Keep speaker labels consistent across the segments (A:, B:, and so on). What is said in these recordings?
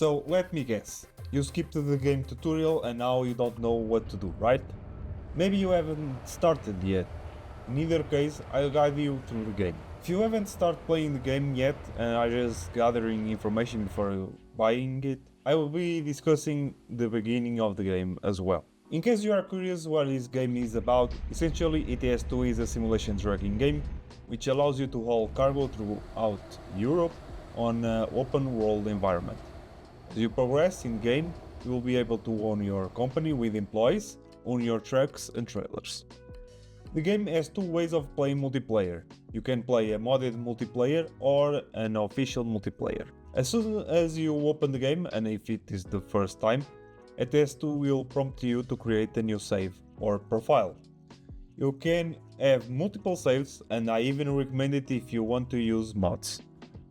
A: So let me guess, you skipped the game tutorial and now you don't know what to do, right? Maybe you haven't started yet. In either case, I'll guide you through the game. If you haven't started playing the game yet and are just gathering information before buying it, I will be discussing the beginning of the game as well. In case you are curious what this game is about, essentially ETS2 is a simulation trucking game which allows you to haul cargo throughout Europe on an open world environment. As you progress in the game, you will be able to own your company with employees, own your trucks and trailers. The game has two ways of playing multiplayer. You can play a modded multiplayer or an official multiplayer. As soon as you open the game, and if it is the first time, ETS2 will prompt you to create a new save or profile. You can have multiple saves, and I even recommend it if you want to use mods.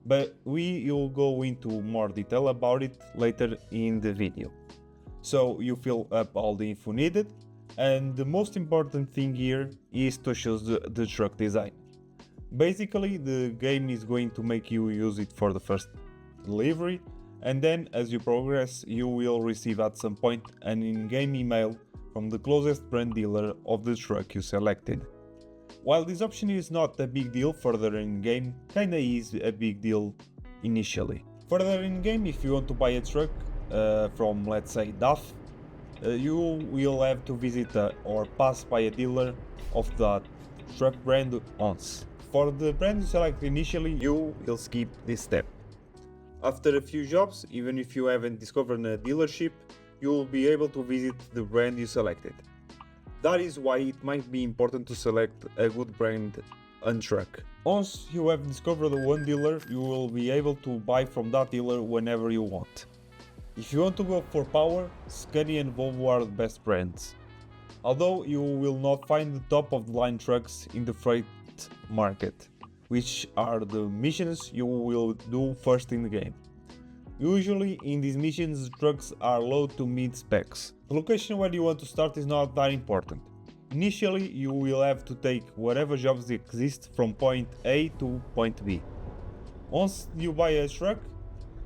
A: But we will go into more detail about it later in the video. So you fill up all the info needed, and the most important thing here is to choose the truck design. Basically, the game is going to make you use it for the first delivery, and then as you progress you will receive at some point an in-game email from the closest brand dealer of the truck you selected. While this option is not a big deal further in game, kinda is a big deal initially. Further in game, if you want to buy a truck from, let's say, DAF, you will have to visit or pass by a dealer of that truck brand once. For the brand you select initially, you will skip this step. After a few jobs, even if you haven't discovered a dealership, you will be able to visit the brand you selected. That is why it might be important to select a good brand and truck. Once you have discovered one dealer, you will be able to buy from that dealer whenever you want. If you want to go for power, Scania and Volvo are the best brands. Although you will not find the top of the line trucks in the freight market, which are the missions you will do first in the game. Usually in these missions the trucks are low to mid specs. The location where you want to start is not that important. Initially you will have to take whatever jobs exist from point A to point B. Once you buy a truck,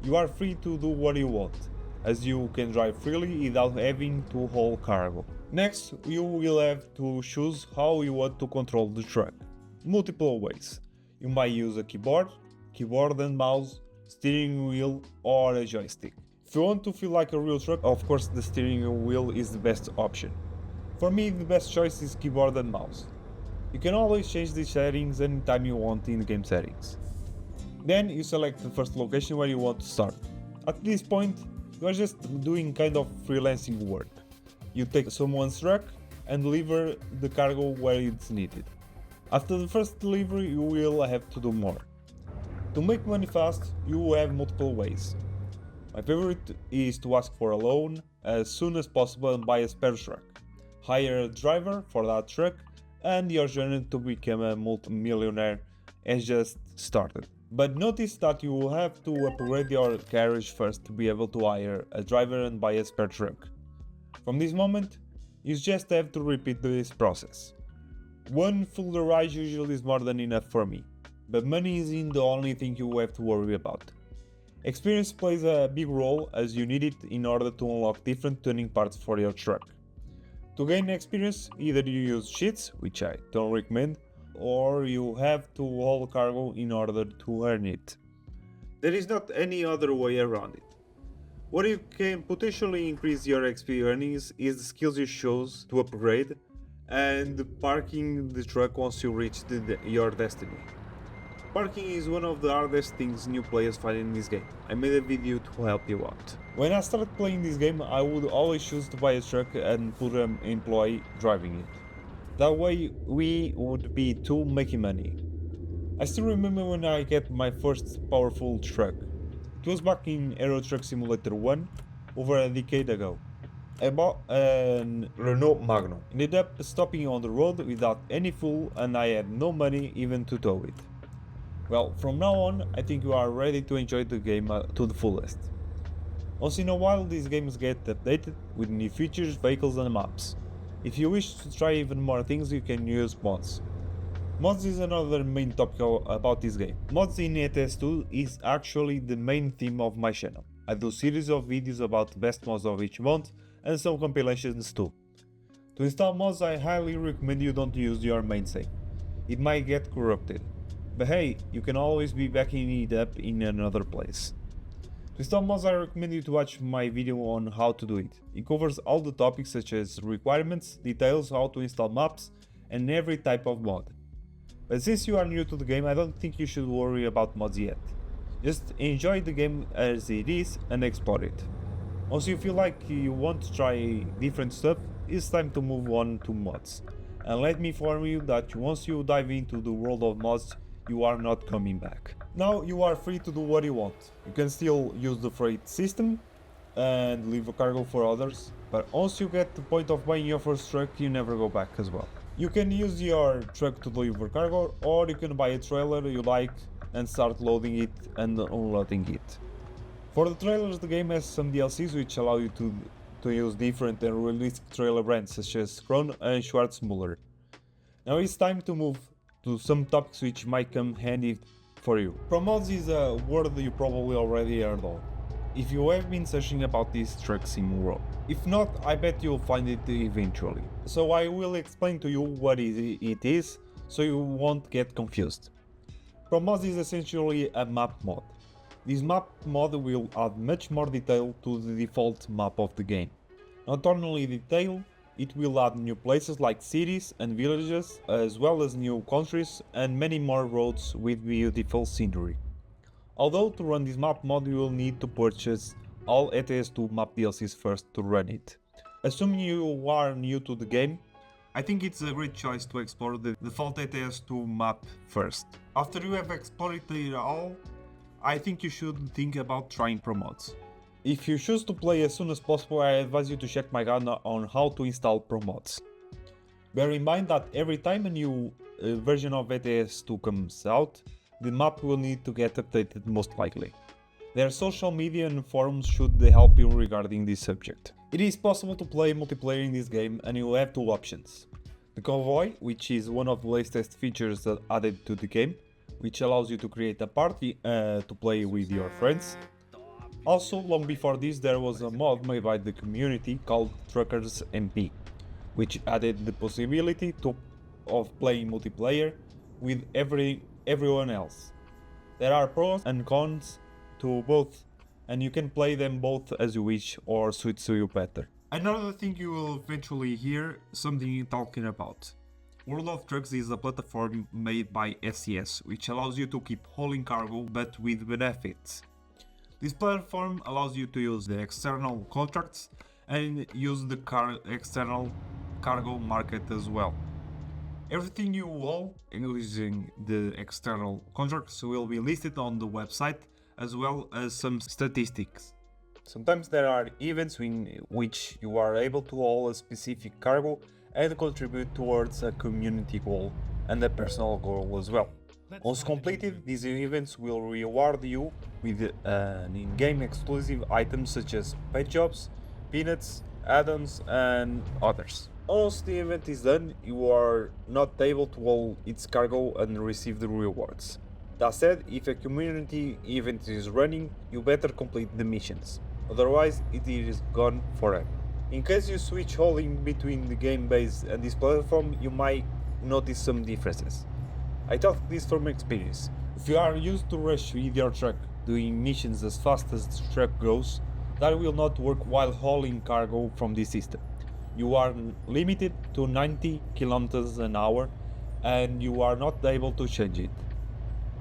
A: you are free to do what you want, as you can drive freely without having to haul cargo. Next, you will have to choose how you want to control the truck. Multiple ways. You might use a keyboard and mouse, steering wheel or a joystick. If you want to feel like a real truck, of course the steering wheel is the best option. For me the best choice is keyboard and mouse. You can always change the settings anytime you want in the game settings. Then you select the first location where you want to start. At this point you are just doing kind of freelancing work. You take someone's truck and deliver the cargo where it's needed. After the first delivery you will have to do more. To make money fast, you have multiple ways. My favorite is to ask for a loan as soon as possible and buy a spare truck. Hire a driver for that truck and your journey to become a multi-millionaire has just started. But notice that you will have to upgrade your carriage first to be able to hire a driver and buy a spare truck. From this moment, you just have to repeat this process. One full garage usually is more than enough for me. But money isn't the only thing you have to worry about. Experience plays a big role as you need it in order to unlock different tuning parts for your truck. To gain experience, either you use cheats, which I don't recommend, or you have to haul cargo in order to earn it. There is not any other way around it. What you can potentially increase your XP earnings is the skills you choose to upgrade and parking the truck once you reach your destiny. Parking is one of the hardest things new players find in this game. I made a video to help you out. When I started playing this game, I would always choose to buy a truck and put an employee driving it. That way we would be two making money. I still remember when I get my first powerful truck. It was back in Euro Truck Simulator 1 over a decade ago. I bought a Renault Magnum. Ended up stopping on the road without any fuel and I had no money even to tow it. Well, from now on, I think you are ready to enjoy the game to the fullest. Once in a while, these games get updated with new features, vehicles and maps. If you wish to try even more things, you can use mods. Mods is another main topic about this game. Mods in ETS2 is actually the main theme of my channel. I do series of videos about the best mods of each month and some compilations too. To install mods, I highly recommend you don't use your main save. It might get corrupted. But hey, you can always be backing it up in another place. To install mods, I recommend you to watch my video on how to do it. It covers all the topics such as requirements, details, how to install maps, and every type of mod. But since you are new to the game, I don't think you should worry about mods yet. Just enjoy the game as it is and explore it. Once you feel like you want to try different stuff, it's time to move on to mods. And let me inform you that once you dive into the world of mods, you are not coming back. Now you are free to do what you want. You can still use the freight system and leave a cargo for others, but once you get to the point of buying your first truck, you never go back as well. You can use your truck to deliver cargo, or you can buy a trailer you like and start loading it and unloading it. For the trailers, the game has some DLCs which allow you to use different and realistic trailer brands such as Kron and Schwarzmuller. Now it's time to move to some topics which might come handy for you. ProMods is a word you probably already heard of, if you have been searching about this truck sim world. If not, I bet you'll find it eventually. So I will explain to you what it is, so you won't get confused. ProMods is essentially a map mod. This map mod will add much more detail to the default map of the game. Not only detail, it will add new places like cities and villages, as well as new countries and many more roads with beautiful scenery. Although to run this map mod you will need to purchase all ETS2 map DLCs first to run it. Assuming you are new to the game, I think it's a great choice to explore the default ETS2 map first. After you have explored it all, I think you should think about trying ProMods. If you choose to play as soon as possible, I advise you to check my guide on how to install ProMods. Bear in mind that every time a new version of ETS2 comes out, the map will need to get updated most likely. Their social media and forums should help you regarding this subject. It is possible to play multiplayer in this game and you will have two options. The convoy, which is one of the latest features that added to the game, which allows you to create a party to play with your friends. Also, long before this, there was a mod made by the community called Truckers MP, which added the possibility of playing multiplayer with everyone else. There are pros and cons to both, and you can play them both as you wish or suits you better. Another thing you will eventually hear something talking about. World of Trucks is a platform made by SES, which allows you to keep hauling cargo but with benefits. This platform allows you to use the external contracts and use the external cargo market as well. Everything you haul, using the external contracts, will be listed on the website, as well as some statistics. Sometimes there are events in which you are able to haul a specific cargo and contribute towards a community goal and a personal goal as well. Once completed, these events will reward you with an in-game exclusive items such as pet jobs, peanuts, add-ons and others. Once the event is done, you are not able to haul its cargo and receive the rewards. That said, if a community event is running, you better complete the missions, otherwise it is gone forever. In case you switch hauling between the game base and this platform, you might notice some differences. I talk this from experience. If you are used to rush with your truck, doing missions as fast as the truck goes, that will not work while hauling cargo from this system. You are limited to 90 km an hour and you are not able to change it.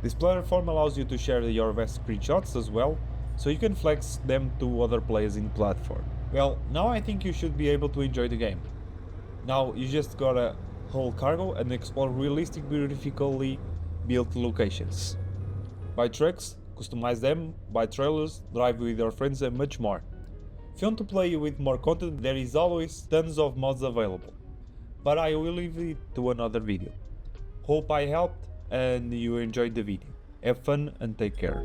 A: This platform allows you to share your best screenshots as well, so you can flex them to other players in the platform. Well, now I think you should be able to enjoy the game. Now you just gotta haul cargo and explore realistic, beautifully built locations. Buy trucks, customize them, buy trailers, drive with your friends and much more. If you want to play with more content, there is always tons of mods available, but I will leave it to another video. Hope I helped and you enjoyed the video. Have fun and take care.